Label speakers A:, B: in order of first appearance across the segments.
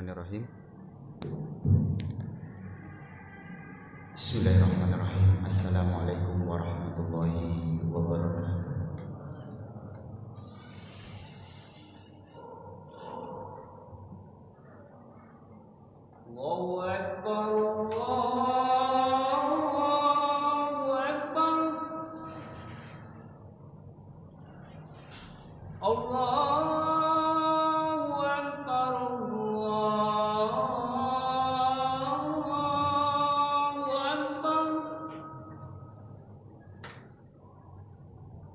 A: Bismillahirrahmanirrahim. Bismillahirrahmanirrahim. Assalamualaikum warahmatullahi wabarakatuh.
B: Allahu Akbar, Allahu Akbar, Allahu Akbar, Allahu Akbar.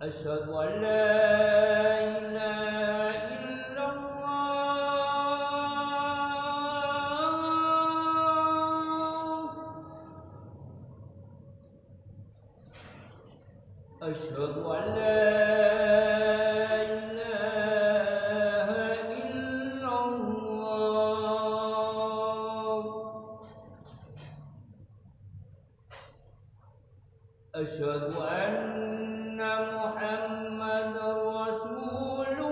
B: Asyhadu an la ilaha illallah. Asyhadu an la ilaha illallah. Asyhadu anna Muhammadar Rasulullah.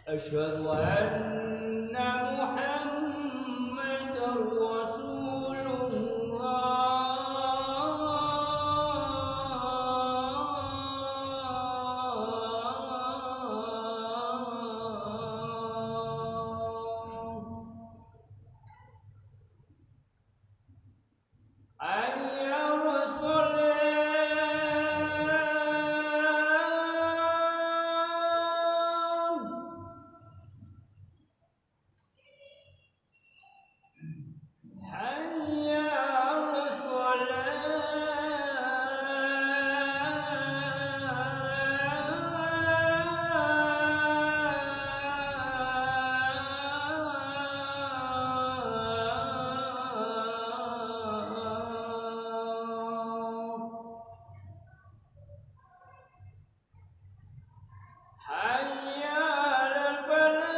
B: Asyhadu anna Muhammadar Rasulullah. Hayya 'alas shalah. Hayya 'alas shalah. Hayya 'alal falah.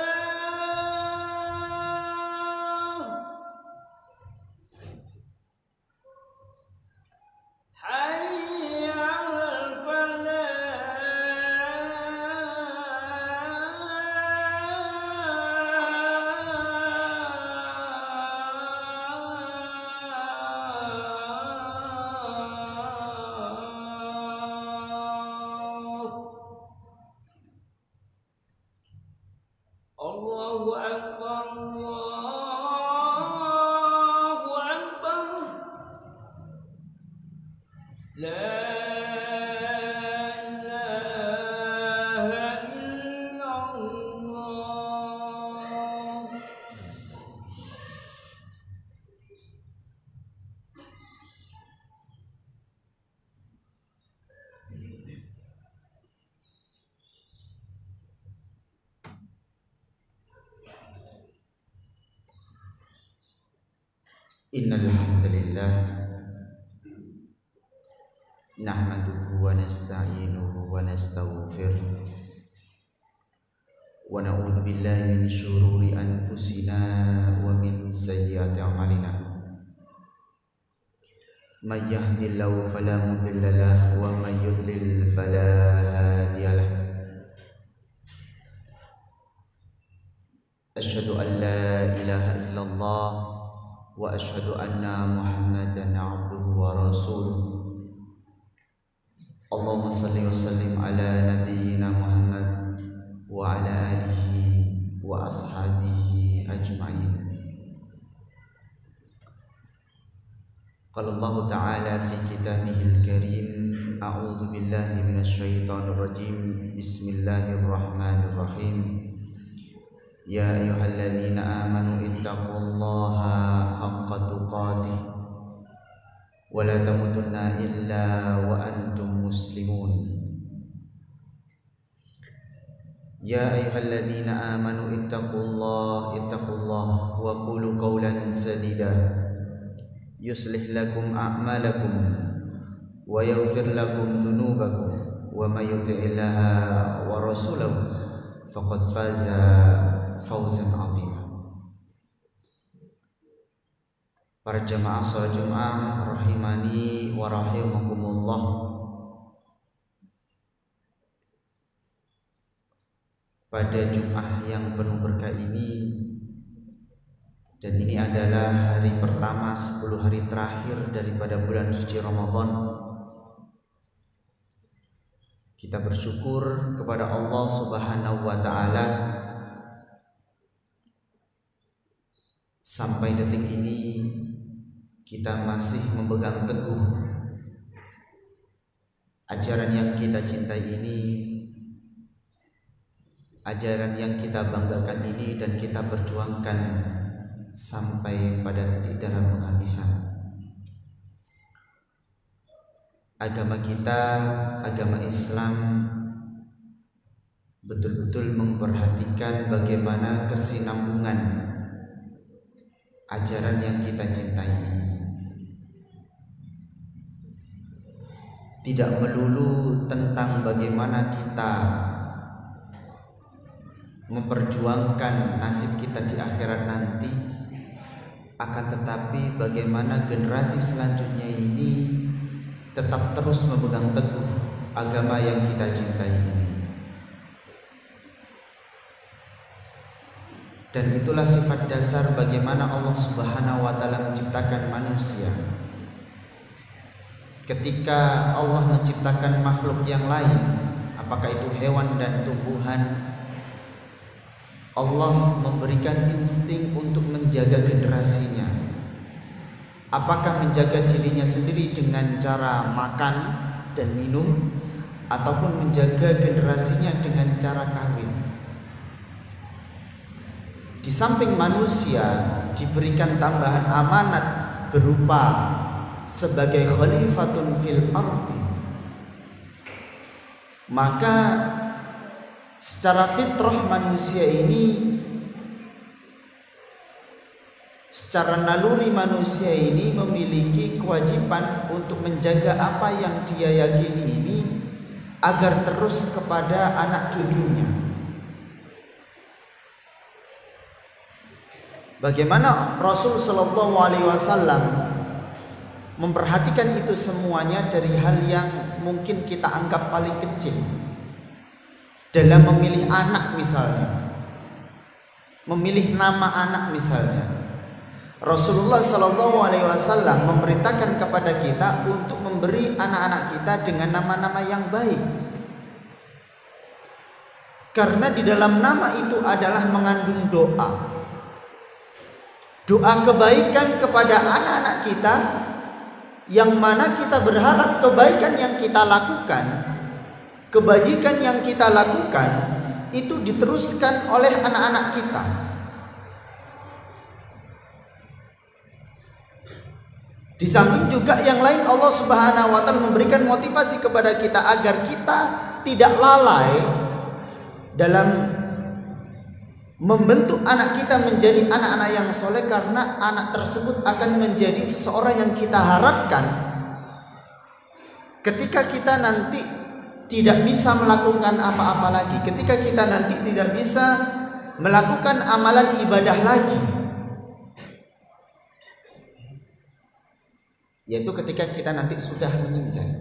B: Hayya 'alal falah. Allahu Akbar, Allahu Akbar. La ilaha illallah.
A: Innal hamdalillah nahmaduhu wa nasta'inuhu wa nastaghfiruh wa na'udzu billahi min shururi anfusina wa min sayyiati a'malina. May yahdihillahu fala mudilla lahu wa may yudlil fala hadiya lahu. Asyhadu an la ilaha illallah wa asyhadu anna Muhammadan abduhu wa rasuluh. Allahumma salli wa sallim ala nabiyyina Muhammad wa ala alihi wa ashabihi ajma'in. Qala Allah ta'ala fi kitabihil karim, a'udzu billahi minasy syaithanir rajim. Bismillahirrahmanirrahim. Ya ayyuhalladzina amanu ittaqullaha haqqa tuqatih wa la tamutunna illa wa antum muslimun. Ya ayyuhalladzina amanu ittaqullaha wa qulu qawlan sadida yuslih lakum a'malakum wa yaghfir lakum dhunubakum wa may yuti'illaha wa rasulahu faqad faza fawzan 'azima. Para jamaah salat Jumat rahimani wa rahimakumullah. rahimakumullah, pada Jumat yang penuh berkah ini, dan ini adalah hari pertama 10 hari terakhir daripada bulan suci Ramadan, kita bersyukur kepada Allah Subhanahu wa Ta'ala sampai detik ini kita masih memegang teguh ajaran yang kita cintai ini, ajaran yang kita banggakan ini, dan kita perjuangkan sampai pada titik darah penghabisan. Agama kita, agama Islam, betul-betul memperhatikan bagaimana kesinambungan ajaran yang kita cintai ini. Tidak melulu tentang bagaimana kita memperjuangkan nasib kita di akhirat nanti, akan tetapi bagaimana generasi selanjutnya ini tetap terus memegang teguh agama yang kita cintai ini. Dan itulah sifat dasar bagaimana Allah Subhanahu wa Ta'ala menciptakan manusia. Ketika Allah menciptakan makhluk yang lain, apakah itu hewan dan tumbuhan, Allah memberikan insting untuk menjaga generasinya. Apakah menjaga dirinya sendiri dengan cara makan dan minum, ataupun menjaga generasinya dengan cara kawin. Di samping manusia diberikan tambahan amanat berupa sebagai khalifatun fil ardi, maka secara fitrah manusia ini, secara naluri manusia ini memiliki kewajiban untuk menjaga apa yang dia yakini ini agar terus kepada anak cucunya. Bagaimana Rasul Shallallahu Alaihi Wasallam memperhatikan itu semuanya dari hal yang mungkin kita anggap paling kecil, dalam memilih anak misalnya, memilih nama anak misalnya. Rasulullah Shallallahu Alaihi Wasallam memerintahkan kepada kita untuk memberi anak-anak kita dengan nama-nama yang baik, karena di dalam nama itu adalah mengandung doa kebaikan kepada anak-anak kita, yang mana kita berharap kebaikan yang kita lakukan, kebajikan yang kita lakukan itu diteruskan oleh anak-anak kita. Di samping juga yang lain, Allah Subhanahu wa Ta'ala memberikan motivasi kepada kita agar kita tidak lalai dalam membentuk anak kita menjadi anak-anak yang soleh, karena anak tersebut akan menjadi seseorang yang kita harapkan ketika kita nanti tidak bisa melakukan apa-apa lagi, ketika kita nanti tidak bisa melakukan amalan ibadah lagi, yaitu ketika kita nanti sudah meninggal.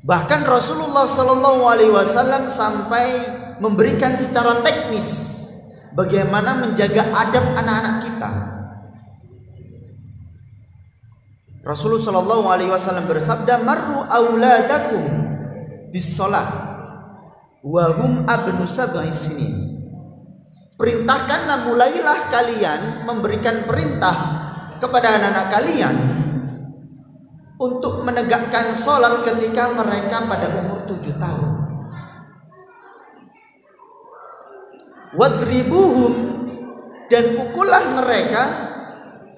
A: Bahkan Rasulullah Shallallahu Alaihi Wasallam sampai memberikan secara teknis bagaimana menjaga adab anak-anak kita. Rasulullah Shallallahu Alaihi Wasallam bersabda, "Marru auladakum bis shalah wa hum abnu sab'i sinin." Perintahkanlah, mulailah kalian memberikan perintah kepada anak-anak kalian untuk menegakkan sholat ketika mereka pada umur 7 tahun. Wadribuhum, dan pukullah mereka,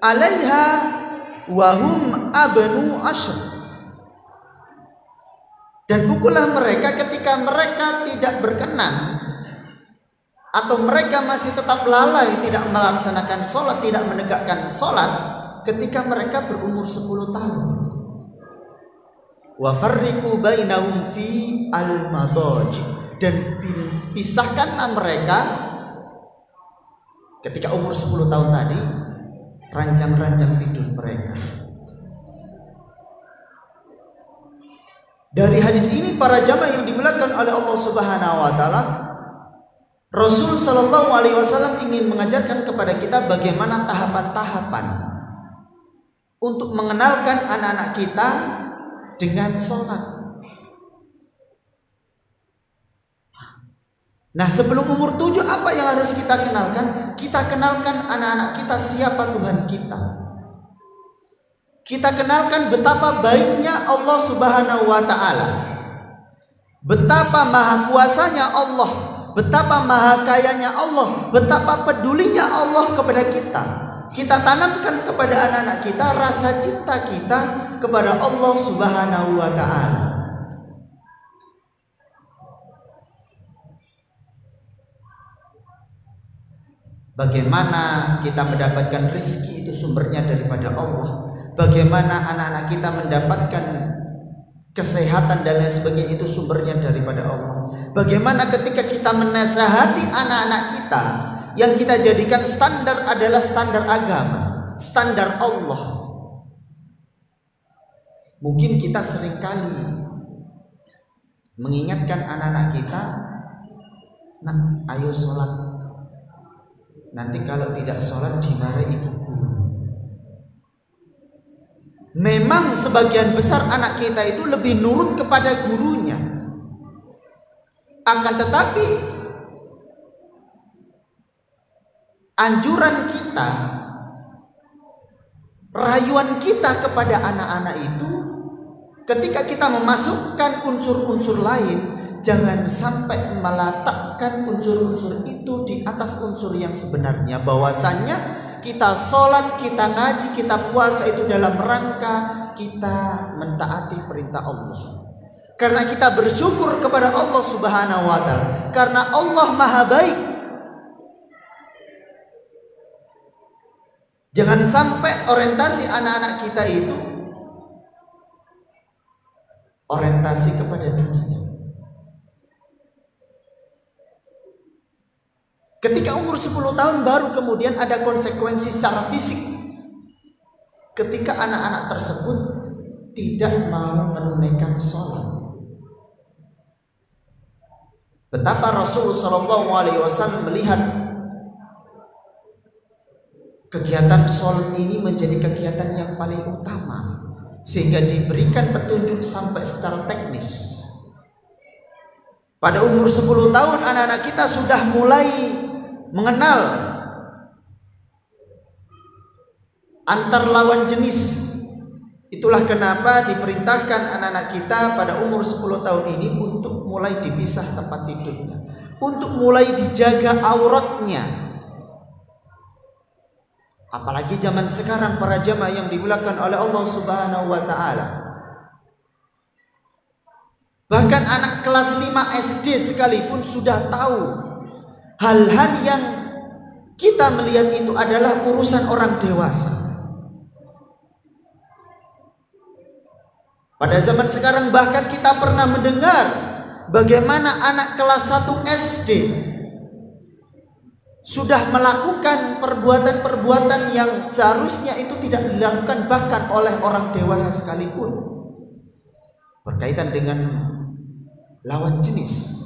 A: alaiha wahum abnu asyr, dan pukullah mereka ketika mereka tidak berkenan atau mereka masih tetap lalai tidak melaksanakan sholat, tidak menegakkan sholat ketika mereka berumur 10 tahun. Wa farriqu bainahum fi al-madaji, dan pisahkanlah mereka ketika umur 10 tahun tadi ranjang-ranjang tidur mereka. Dari hadis ini para jamaah yang dimuliakan oleh Allah Subhanahu wa taala, Rasul sallallahu alaihi wasallam ingin mengajarkan kepada kita bagaimana tahapan-tahapan untuk mengenalkan anak-anak kita dengan sholat. Nah, sebelum umur 7 apa yang harus kita kenalkan? Kita kenalkan anak-anak kita siapa Tuhan kita. Kita kenalkan betapa baiknya Allah Subhanahu wa taala. Betapa maha kuasanya Allah, betapa maha kayanya Allah, betapa pedulinya Allah kepada kita. Kita tanamkan kepada anak-anak kita rasa cinta kita kepada Allah Subhanahu wa taala. Bagaimana kita mendapatkan rizki itu sumbernya daripada Allah. Bagaimana anak-anak kita mendapatkan kesehatan dan lain sebagainya itu sumbernya daripada Allah. Bagaimana ketika kita menasihati anak-anak kita, yang kita jadikan standar adalah standar agama, standar Allah. Mungkin kita seringkali mengingatkan anak-anak kita, "Nak, ayo sholat. Nanti kalau tidak sholat dimarahi ibu guru." Memang sebagian besar anak kita itu lebih nurut kepada gurunya. Akan tetapi anjuran kita, rayuan kita kepada anak-anak itu, ketika kita memasukkan unsur-unsur lain, jangan sampai meletakkan unsur-unsur itu di atas unsur yang sebenarnya. Bahwasannya kita sholat, kita ngaji, kita puasa itu dalam rangka kita mentaati perintah Allah. Karena kita bersyukur kepada Allah Subhanahu wa taala. Karena Allah maha baik. Jangan sampai orientasi anak-anak kita itu orientasi kepada dunia. Ketika umur 10 tahun baru kemudian ada konsekuensi secara fisik. Ketika anak-anak tersebut tidak mau menunaikan sholat. Betapa Rasulullah SAW melihat kegiatan sholat ini menjadi kegiatan yang paling utama, sehingga diberikan petunjuk sampai secara teknis. Pada umur 10 tahun anak-anak kita sudah mulai mengenal antar lawan jenis. Itulah kenapa diperintahkan anak-anak kita pada umur 10 tahun ini untuk mulai dipisah tempat tidurnya, untuk mulai dijaga auratnya. Apalagi zaman sekarang para jamaah yang dimuliakan oleh Allah Subhanahu wa taala. Bahkan anak kelas 5 SD sekalipun sudah tahu hal-hal yang kita melihat itu adalah urusan orang dewasa. Pada zaman sekarang bahkan kita pernah mendengar bagaimana anak kelas 1 SD sudah melakukan perbuatan-perbuatan yang seharusnya itu tidak dilakukan bahkan oleh orang dewasa sekalipun, berkaitan dengan lawan jenis.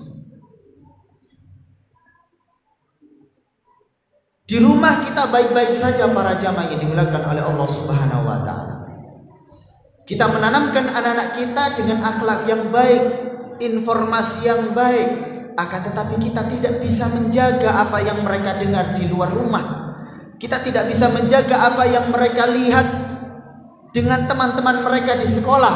A: Di rumah kita baik-baik saja para jamaah yang dimuliakan oleh Allah Subhanahu wa taala. Kita menanamkan anak-anak kita dengan akhlak yang baik, informasi yang baik, akan tetapi kita tidak bisa menjaga apa yang mereka dengar di luar rumah. Kita tidak bisa menjaga apa yang mereka lihat dengan teman-teman mereka di sekolah.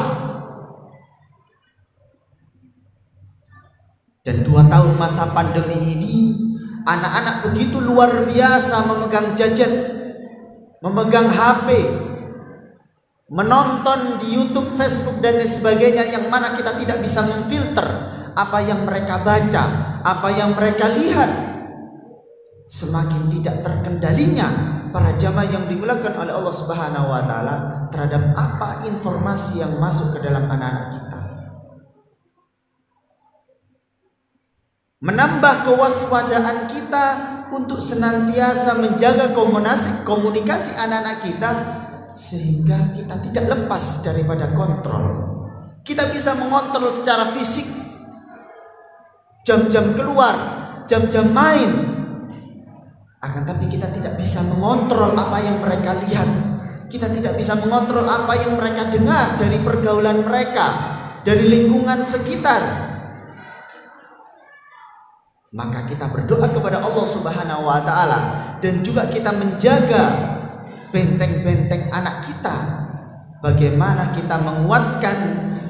A: Dan 2 tahun masa pandemi ini, anak-anak begitu luar biasa memegang gadget, memegang HP, menonton di YouTube, Facebook dan lain sebagainya, yang mana kita tidak bisa memfilter apa yang mereka baca, apa yang mereka lihat. Semakin tidak terkendalinya para jamaah yang dimuliakan oleh Allah Subhanahu wa taala terhadap apa informasi yang masuk ke dalam anak-anak kita. Menambah kewaspadaan kita untuk senantiasa menjaga komunikasi anak-anak kita, sehingga kita tidak lepas daripada kontrol, Kita bisa mengontrol secara fisik, jam-jam keluar, jam-jam main. Akan tapi kita tidak bisa mengontrol apa yang mereka lihat. Kita tidak bisa mengontrol apa yang mereka dengar dari pergaulan mereka, dari lingkungan sekitar. Maka kita berdoa kepada Allah Subhanahu wa taala dan juga kita menjaga benteng-benteng anak kita. Bagaimana kita menguatkan,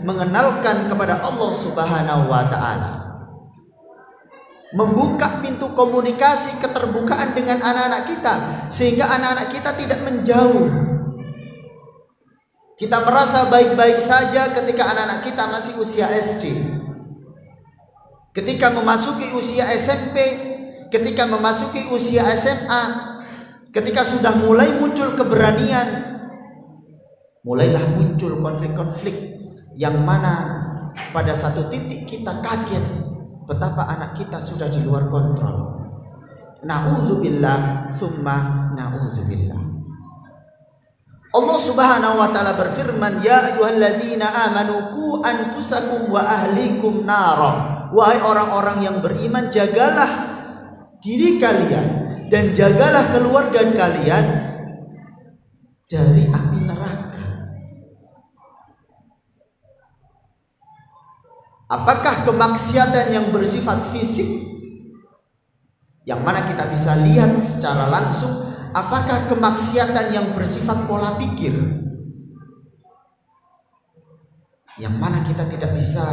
A: mengenalkan kepada Allah Subhanahu wa taala. Membuka pintu komunikasi keterbukaan dengan anak-anak kita sehingga anak-anak kita tidak menjauh. Kita merasa baik-baik saja ketika anak-anak kita masih usia SD. Ketika memasuki usia SMP, ketika memasuki usia SMA, ketika sudah mulai muncul keberanian, mulailah muncul konflik-konflik yang mana pada satu titik kita kaget betapa anak kita sudah di luar kontrol. Na'udzubillah, tsumma na'udzubillah. Allah Subhanahu wa taala berfirman, "Ya ayyuhalladzina amanu qu anfusakum wa ahlikum nara." Wahai orang-orang yang beriman, jagalah diri kalian dan jagalah keluarga kalian dari api neraka. Apakah kemaksiatan yang bersifat fisik yang mana kita bisa lihat secara langsung? Apakah kemaksiatan yang bersifat pola pikir yang mana kita tidak bisa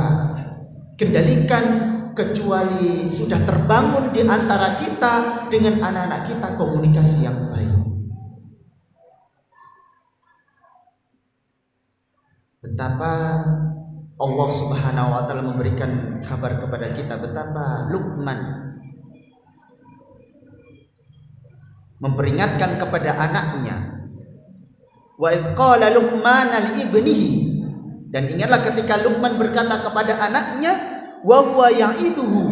A: kendalikan kecuali sudah terbangun di antara kita dengan anak-anak kita komunikasi yang baik? Betapa Allah Subhanahu wa taala memberikan kabar kepada kita betapa Luqman memperingatkan kepada anaknya. Wa idz qala Luqman li ibnihi, dan ingatlah ketika Luqman berkata kepada anaknya, wa huwa ya'iduhu,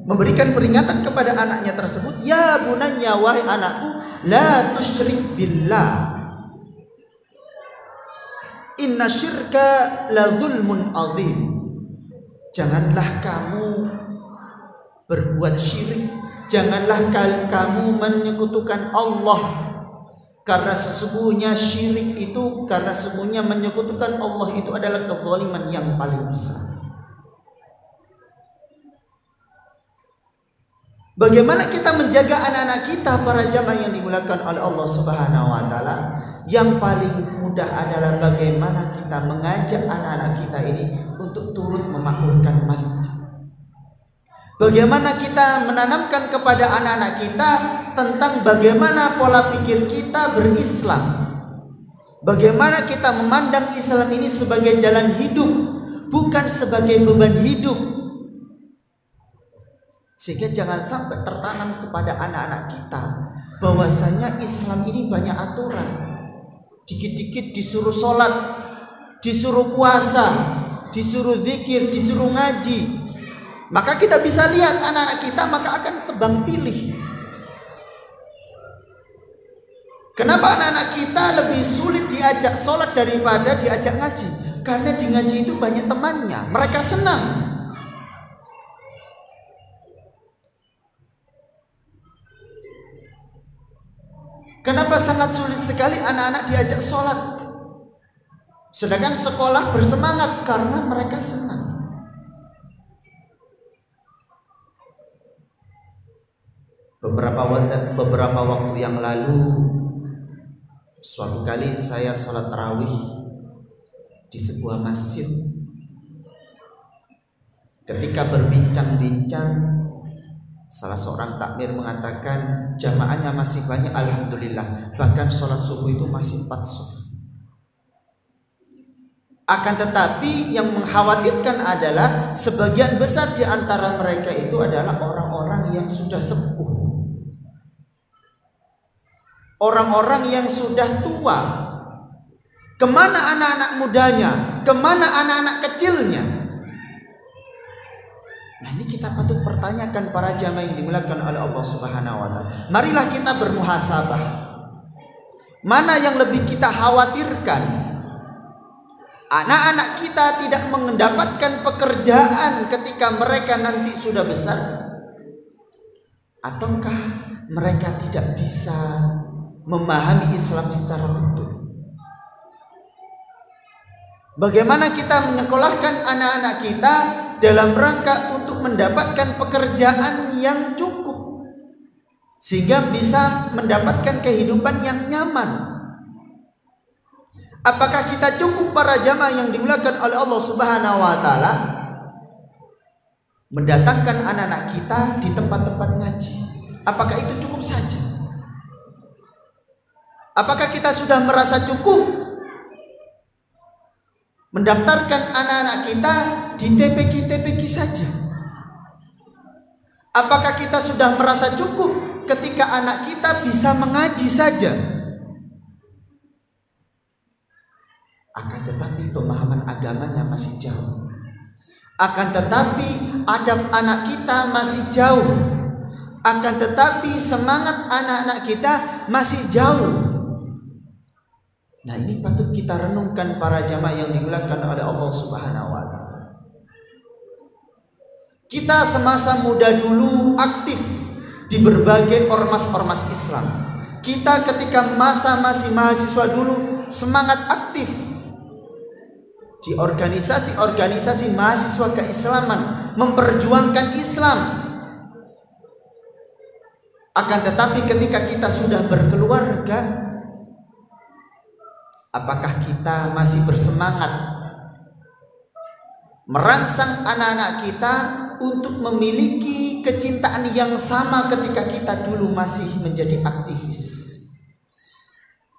A: memberikan peringatan kepada anaknya tersebut, ya bunayya, wahai anakku, la tusyrik billah, inna syirka la zulmun azim. Janganlah kamu berbuat syirik, janganlah kamu menyekutukan Allah, karena sesungguhnya syirik itu, karena sesungguhnya menyekutukan Allah itu adalah kezaliman yang paling besar. Bagaimana kita menjaga anak-anak kita, para jamaah yang dimuliakan oleh Allah Subhanahu wa taala? Yang paling mudah adalah bagaimana kita mengajak anak-anak kita ini untuk turut memakmurkan masjid. Bagaimana kita menanamkan kepada anak-anak kita tentang bagaimana pola pikir kita berislam. Bagaimana kita memandang Islam ini sebagai jalan hidup, bukan sebagai beban hidup. Sehingga jangan sampai tertanam kepada anak-anak kita bahwasanya Islam ini banyak aturan. Dikit-dikit disuruh sholat, disuruh puasa, disuruh zikir, disuruh ngaji. Maka kita bisa lihat anak-anak kita maka akan tebang pilih. Kenapa anak-anak kita lebih sulit diajak sholat daripada diajak ngaji? Karena di ngaji itu banyak temannya, mereka senang. Kenapa sangat sulit sekali anak-anak diajak sholat? Sedangkan sekolah bersemangat karena mereka senang. Beberapa waktu yang lalu, suatu kali saya sholat tarawih di sebuah masjid. Ketika berbincang-bincang, salah seorang takmir mengatakan jamaahnya masih banyak, alhamdulillah, bahkan sholat subuh itu masih 4 shaf. Akan tetapi yang mengkhawatirkan adalah sebagian besar di antara mereka itu adalah orang-orang yang sudah sepuh, orang-orang yang sudah tua. Kemana anak-anak mudanya? Kemana anak-anak kecilnya? Nah, ini kita patut pertanyakan para jamaah yang dimuliakan oleh Allah Subhanahu wa taala. Marilah kita bermuhasabah. Mana yang lebih kita khawatirkan? Anak-anak kita tidak mendapatkan pekerjaan ketika mereka nanti sudah besar, ataukah mereka tidak bisa memahami Islam secara betul? Bagaimana kita menyekolahkan anak-anak kita dalam rangka untuk mendapatkan pekerjaan yang cukup sehingga bisa mendapatkan kehidupan yang nyaman? Apakah kita cukup para jamaah yang dimuliakan oleh Allah Subhanahu wa taala mendatangkan anak-anak kita di tempat-tempat ngaji? Apakah itu cukup saja? Apakah kita sudah merasa cukup mendaftarkan anak-anak kita di TPQ saja? Apakah kita sudah merasa cukup ketika anak kita bisa mengaji saja? Akan tetapi pemahaman agamanya masih jauh. Akan tetapi adab anak kita masih jauh. Akan tetapi semangat anak-anak kita masih jauh. Nah, ini patut kita renungkan para jamaah yang dimuliakan oleh Allah Subhanahu wa taala. Kita semasa muda dulu aktif di berbagai ormas-ormas Islam. Kita ketika masa masih mahasiswa dulu semangat aktif di organisasi-organisasi mahasiswa keislaman, memperjuangkan Islam. Akan tetapi ketika kita sudah berkeluarga, apakah kita masih bersemangat merangsang anak-anak kita untuk memiliki kecintaan yang sama ketika kita dulu masih menjadi aktivis?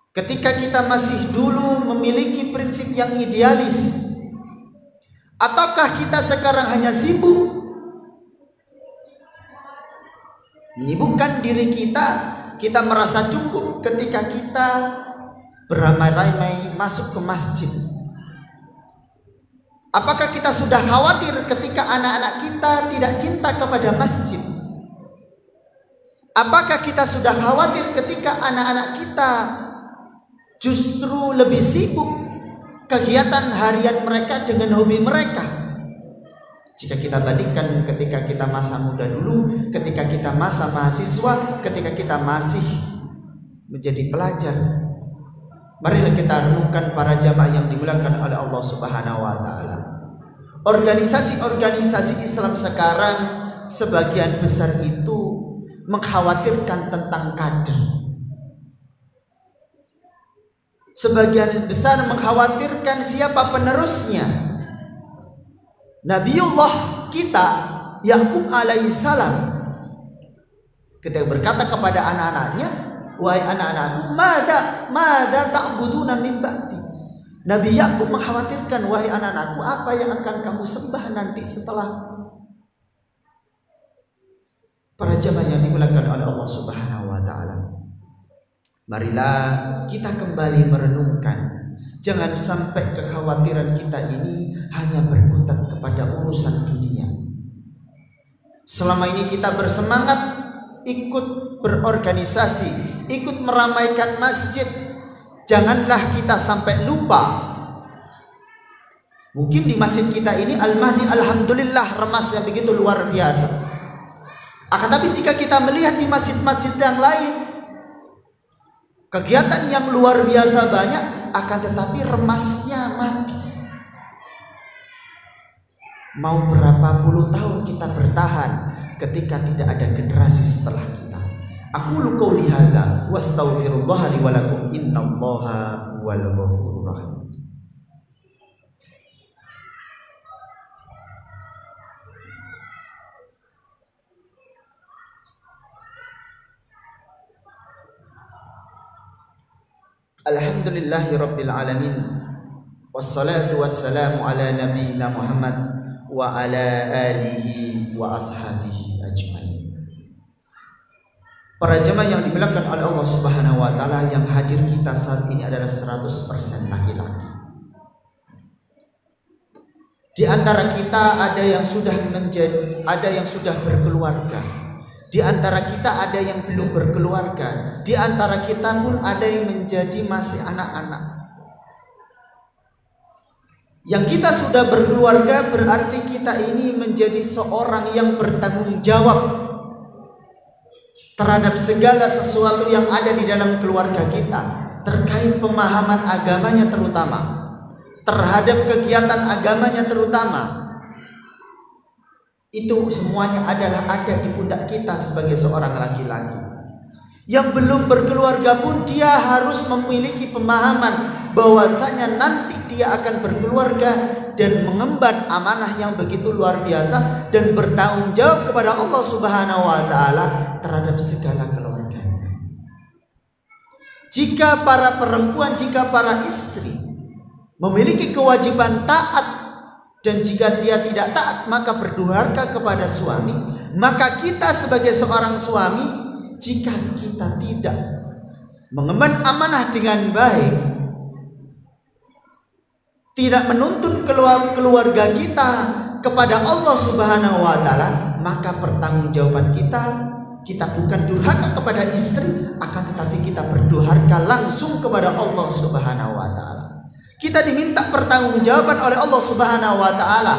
A: Ketika kita masih dulu memiliki prinsip yang idealis, ataukah kita sekarang hanya sibuk menyibukkan diri kita? Kita merasa cukup ketika kita beramai-ramai masuk ke masjid. Apakah kita sudah khawatir ketika anak-anak kita tidak cinta kepada masjid? Apakah kita sudah khawatir ketika anak-anak kita justru lebih sibuk kegiatan harian mereka dengan hobi mereka? Jika kita bandingkan ketika kita masa muda dulu, ketika kita masa mahasiswa, ketika kita masih menjadi pelajar, marilah kita renungkan para jamaah yang dimuliakan oleh Allah Subhanahu wa taala. Organisasi-organisasi Islam sekarang sebagian besar itu mengkhawatirkan tentang kader. Sebagian besar mengkhawatirkan siapa penerusnya. Nabiullah kita Yakub alaihissalam ketika berkata kepada anak-anaknya, wahai anak-anakku, mada ta'buduna min ba'di. Nabi Yakub mengkhawatirkan, wahai anak-anakku, apa yang akan kamu sembah nanti setelah? Para jamaah yang dimuliakan oleh Allah Subhanahu wa taala, marilah kita kembali merenungkan. Jangan sampai kekhawatiran kita ini hanya berkutat kepada urusan dunia. Selama ini kita bersemangat ikut berorganisasi, ikut meramaikan masjid. Janganlah kita sampai lupa. Mungkin di masjid kita ini Al-Mahdi alhamdulillah remasnya begitu luar biasa. Akan tapi jika kita melihat di masjid-masjid yang lain, kegiatan yang luar biasa banyak, akan tetapi remasnya mati. Mau berapa puluh tahun kita bertahan ketika tidak ada generasi setelah kita? Aqulu qouli hadza wastaghfirullah li wa lakum innallaha huwal ghafurur rahim. Alhamdulillahi rabbil alamin, wassalatu wassalamu ala nabiyyina Muhammad wa ala alihi wa ashabihi ajmain. Para jemaah yang dimuliakan oleh Allah Subhanahu wa taala, yang hadir kita saat ini adalah 100% laki-laki. Di antara kita ada yang sudah berkeluarga. Di antara kita ada yang belum berkeluarga. Di antara kita pun ada yang menjadi masih anak-anak. Yang kita sudah berkeluarga berarti kita ini menjadi seorang yang bertanggung jawab terhadap segala sesuatu yang ada di dalam keluarga kita, terkait pemahaman agamanya terutama, terhadap kegiatan agamanya terutama. Itu semuanya adalah ada di pundak kita sebagai seorang laki-laki. Yang belum berkeluarga pun dia harus memiliki pemahaman bahwasanya nanti dia akan berkeluarga dan mengemban amanah yang begitu luar biasa dan bertanggung jawab kepada Allah Subhanahu wa taala terhadap segala keluarga. Jika para perempuan, jika para istri memiliki kewajiban taat, dan jika dia tidak taat maka berdurhaka kepada suami, maka kita sebagai seorang suami, jika kita tidak mengemban amanah dengan baik, tidak menuntun keluarga kita kepada Allah Subhanahu wa taala, maka pertanggungjawaban kita bukan durhaka kepada istri, akan tetapi kita berdurhaka langsung kepada Allah Subhanahu wa taala. Kita diminta pertanggungjawaban oleh Allah Subhanahu wa taala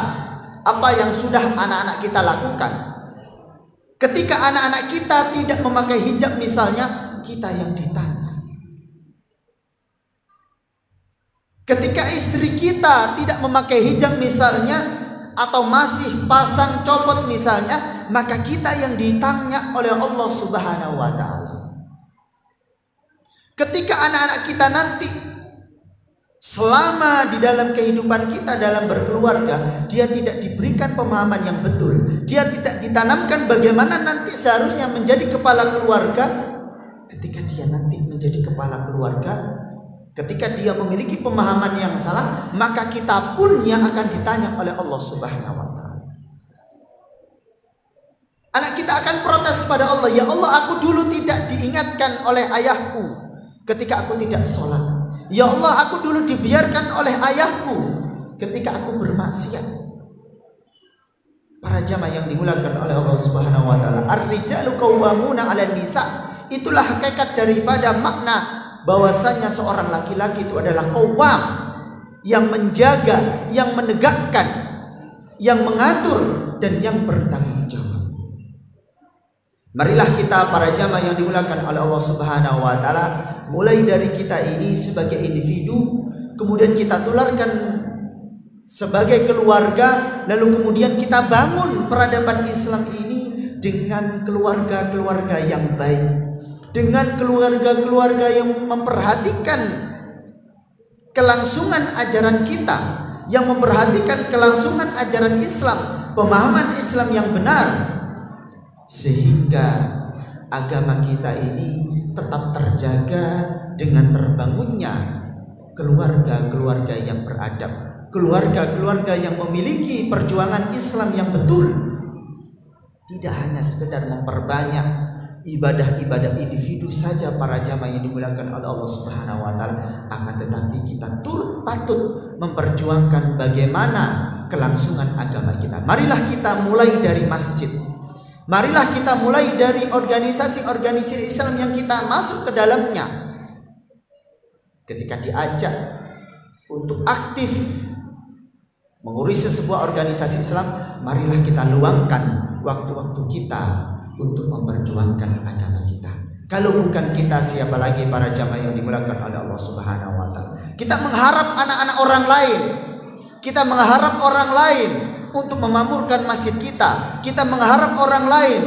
A: apa yang sudah anak-anak kita lakukan. Ketika anak-anak kita tidak memakai hijab misalnya, kita yang ditanya. Ketika istri kita tidak memakai hijab misalnya, atau masih pasang copot misalnya, maka kita yang ditanya oleh Allah Subhanahu wa taala. Ketika anak-anak kita nanti selama di dalam kehidupan kita dalam berkeluarga, dia tidak diberikan pemahaman yang betul, dia tidak ditanamkan bagaimana nanti seharusnya menjadi kepala keluarga. Ketika dia nanti menjadi kepala keluarga, ketika dia memiliki pemahaman yang salah, maka kita pun yang akan ditanya oleh Allah Subhanahu wa taala. Anak kita akan protes kepada Allah, ya Allah, aku dulu tidak diingatkan oleh ayahku ketika aku tidak sholat. Ya Allah, aku dulu dibiarkan oleh ayahku ketika aku bermaksiat. Para jamaah yang dimuliakan oleh Allah Subhanahu wa taala, ar-rijalu qawwamuna 'alan nisa. Itulah hakikat daripada makna bahwasanya seorang laki-laki itu adalah qawwam, yang menjaga, yang menegakkan, yang mengatur dan yang bertanggung jawab. Marilah kita para jamaah yang dimuliakan oleh Allah Subhanahu wa taala, mulai dari kita ini sebagai individu, kemudian kita tularkan sebagai keluarga, lalu kemudian kita bangun peradaban Islam ini dengan keluarga-keluarga yang baik, dengan keluarga-keluarga yang memperhatikan kelangsungan ajaran kita, yang memperhatikan kelangsungan ajaran Islam, pemahaman Islam yang benar, sehingga agama kita ini tetap terjaga dengan terbangunnya keluarga-keluarga yang beradab, keluarga-keluarga yang memiliki perjuangan Islam yang betul. Tidak hanya sekedar memperbanyak ibadah-ibadah individu saja para jamaah yang dimuliakan oleh Allah Subhanahu wa taala, akan tetapi kita turut patut memperjuangkan bagaimana kelangsungan agama kita. Marilah kita mulai dari masjid. Marilah kita mulai dari organisasi-organisasi Islam yang kita masuk ke dalamnya. Ketika diajak untuk aktif mengurusi sebuah organisasi Islam, marilah kita luangkan waktu-waktu kita untuk memperjuangkan agama kita. Kalau bukan kita, siapa lagi para jamaah yang dimuliakan oleh Allah Subhanahu wa taala? Kita mengharap anak-anak orang lain, kita mengharap orang lain untuk memamurkan masjid kita, kita mengharap orang lain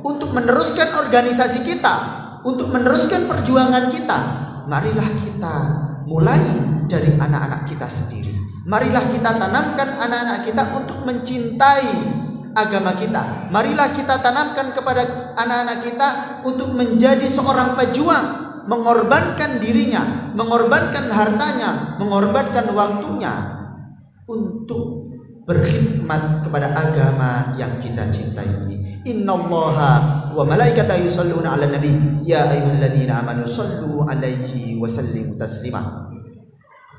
A: untuk meneruskan organisasi kita, untuk meneruskan perjuangan kita. Marilah kita mulai dari anak-anak kita sendiri. Marilah kita tanamkan anak-anak kita untuk mencintai agama kita. Marilah kita tanamkan kepada anak-anak kita untuk menjadi seorang pejuang, mengorbankan dirinya, mengorbankan hartanya, mengorbankan waktunya untuk berkhidmat kepada agama yang kita cintai ini. Innallaha wa malaikatahu yusholluna 'alan nabi ya ayyuhalladzina amanu shallu 'alaihi wa sallimu taslima.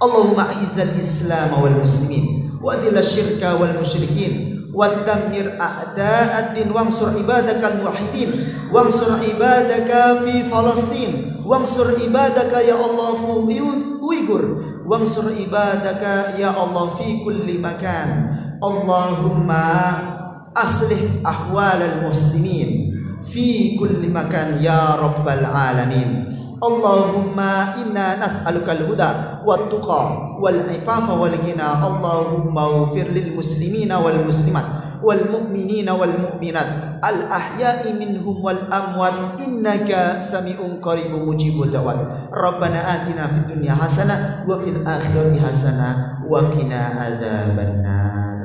A: Allahumma a'izzal islam wal muslimin wa adhil syirka wal musyrikin wa dammir a'da'ad-din wansur ibadakal muwahhidin wansur ibadaka fi Falastin wansur ibadaka ya Allah fi Uyghur wansur ibadaka ya Allah fi kulli makan. Allahumma aslih ahwalal muslimin fi kulli makan ya rabbal alamin. Allahumma inna nas'alukal huda wat tuqa wal ifafa wal ghina. Allahumma ighfir lil muslimina wal muslimat wal mu'minina wal mu'minat al ahya'i minhum wal amwat innaka sami'un qaribun mujibud da'wat. Rabbana atina fid dunya hasanah wa fil akhirati hasanah wa qina adzabannar.